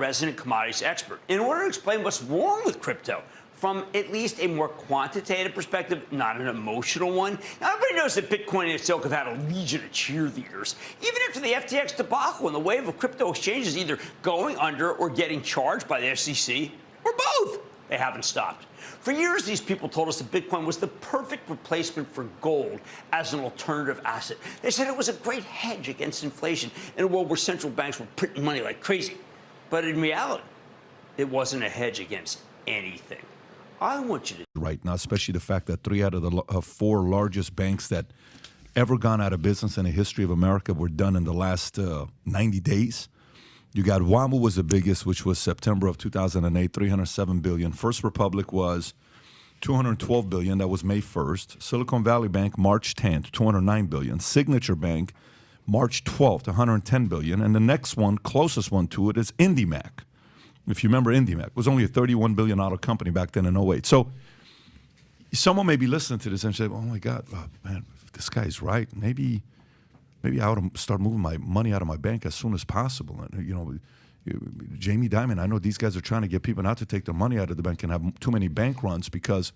resident commodities expert in order to explain what's wrong with crypto from at least a more quantitative perspective, not an emotional one. Now, everybody knows that Bitcoin and Silk have had a legion of cheerleaders, even after the FTX debacle and the wave of crypto exchanges either going under or getting charged by the SEC, or both. They haven't stopped. For years, these people told us that Bitcoin was the perfect replacement for gold as an alternative asset. They said it was a great hedge against inflation in a world where central banks were printing money like crazy. But in reality, it wasn't a hedge against anything. I want you to right now, especially the fact that 3 out of the 4 largest banks that ever gone out of business in the history of America were done in the last 90 days. You got WAMU was the biggest, which was September of 2008, $307 billion. First Republic was $212 billion. That was May 1st. Silicon Valley Bank, March 10th, $209 billion. Signature Bank, March 12th, $110 billion. And the next one, closest one to it, is IndyMac. If you remember IndyMac, it was only a $31 billion company back then in 08. So someone may be listening to this and say, oh, my God, man, if this guy's right, maybe I ought to start moving my money out of my bank as soon as possible. And, you know, Jamie Dimon, I know these guys are trying to get people not to take their money out of the bank and have too many bank runs, because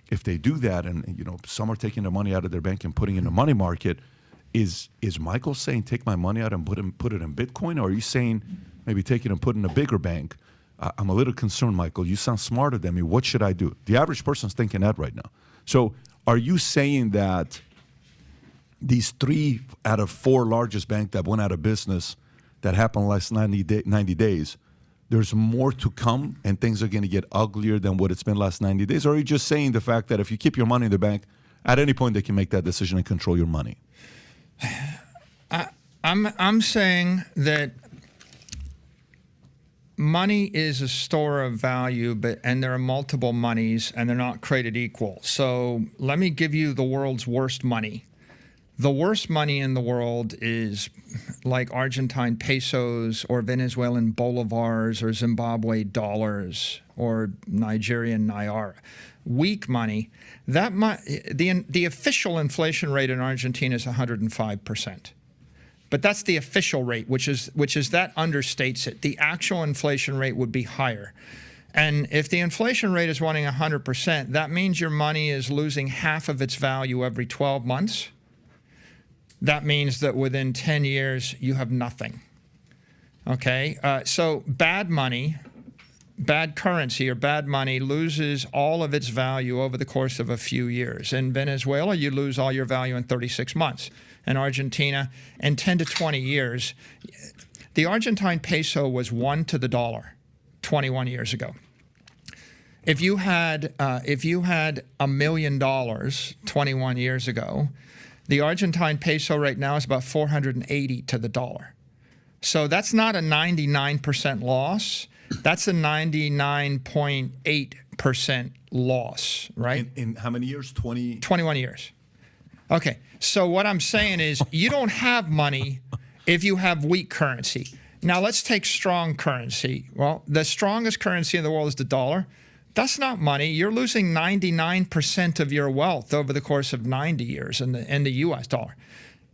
if they do that and, you know, some are taking their money out of their bank and putting it in the money market, is Michael saying take my money out and put it in Bitcoin? Or are you saying maybe take it and put it in a bigger bank? I'm a little concerned, Michael. You sound smarter than me. What should I do? The average person's thinking that right now. So are you saying that these 3 out of 4 largest banks that went out of business that happened last 90 days, there's more to come and things are going to get uglier than what it's been last 90 days? Or are you just saying the fact that if you keep your money in the bank, at any point they can make that decision and control your money? I'm saying that money is a store of value, and there are multiple monies, and they're not created equal. So let me give you the world's worst money. The worst money in the world is like Argentine pesos or Venezuelan bolivars or Zimbabwe dollars or Nigerian naira. Weak money. The official inflation rate in Argentina is 105%. But that's the official rate, which is that understates it. The actual inflation rate would be higher. And if the inflation rate is running 100%, that means your money is losing half of its value every 12 months. That means that within 10 years, you have nothing. Okay? So bad money, bad currency or bad money loses all of its value over the course of a few years. In Venezuela, you lose all your value in 36 months. In Argentina, in 10 to 20 years, the Argentine peso was 1 to the dollar 21 years ago. If you had $1 million 21 years ago, the Argentine peso right now is about 480 to the dollar. So that's not a 99% loss. That's a 99.8% loss, right? In how many years? 21 years. Okay, so what I'm saying is you don't have money if you have weak currency. Now let's take strong currency. Well, the strongest currency in the world is the dollar. That's not money. You're losing 99% of your wealth over the course of 90 years in the U.S. dollar,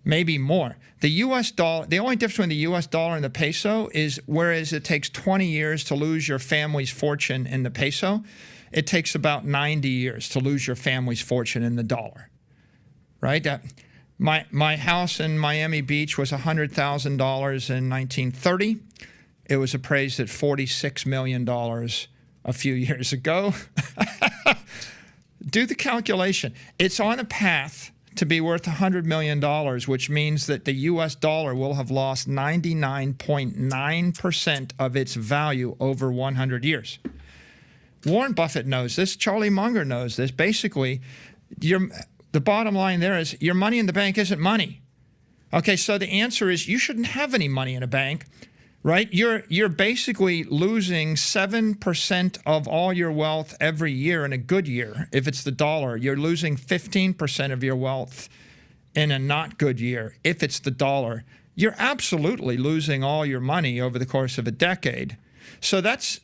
maybe more. The U.S. dollar, the only difference between the U.S. dollar and the peso is whereas it takes 20 years to lose your family's fortune in the peso, it takes about 90 years to lose your family's fortune in the dollar, right? My house in Miami Beach was $100,000 in 1930. It was appraised at $46 million a few years ago. Do the calculation. It's on a path to be worth $100 million, which means that the U.S. dollar will have lost 99.9% of its value over 100 years. Warren Buffett knows this. Charlie Munger knows this. Basically, the bottom line there is your money in the bank isn't money. Okay, so the answer is you shouldn't have any money in a bank. Right? You're basically losing 7% of all your wealth every year in a good year. If it's the dollar, you're losing 15% of your wealth in a not good year. If it's the dollar, you're absolutely losing all your money over the course of a decade. So that's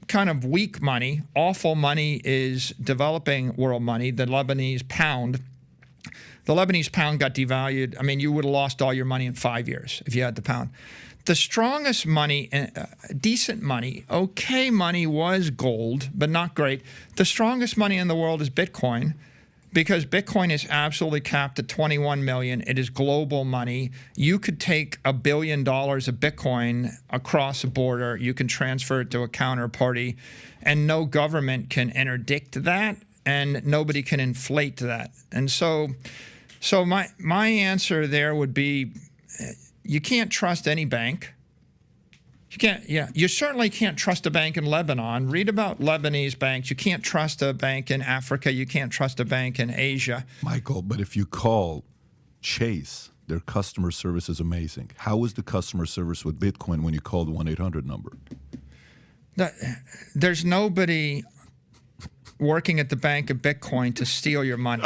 kind of weak money. Awful money is developing world money, the Lebanese pound. The Lebanese pound got devalued. I mean, you would have lost all your money in 5 years if you had the pound. The strongest money, decent money, okay money was gold, but not great. The strongest money in the world is Bitcoin, because Bitcoin is absolutely capped at 21 million. It is global money. You could take $1 billion of Bitcoin across a border. You can transfer it to a counterparty, and no government can interdict that, and nobody can inflate that. And so my answer there would be, you can't trust any bank. You certainly can't trust a bank in Lebanon. Read about Lebanese banks. You can't trust a bank in Africa. You can't trust a bank in Asia. Michael, but if you call Chase, their customer service is amazing. How was the customer service with Bitcoin when you called the 1-800 number? There's nobody working at the Bank of Bitcoin to steal your money.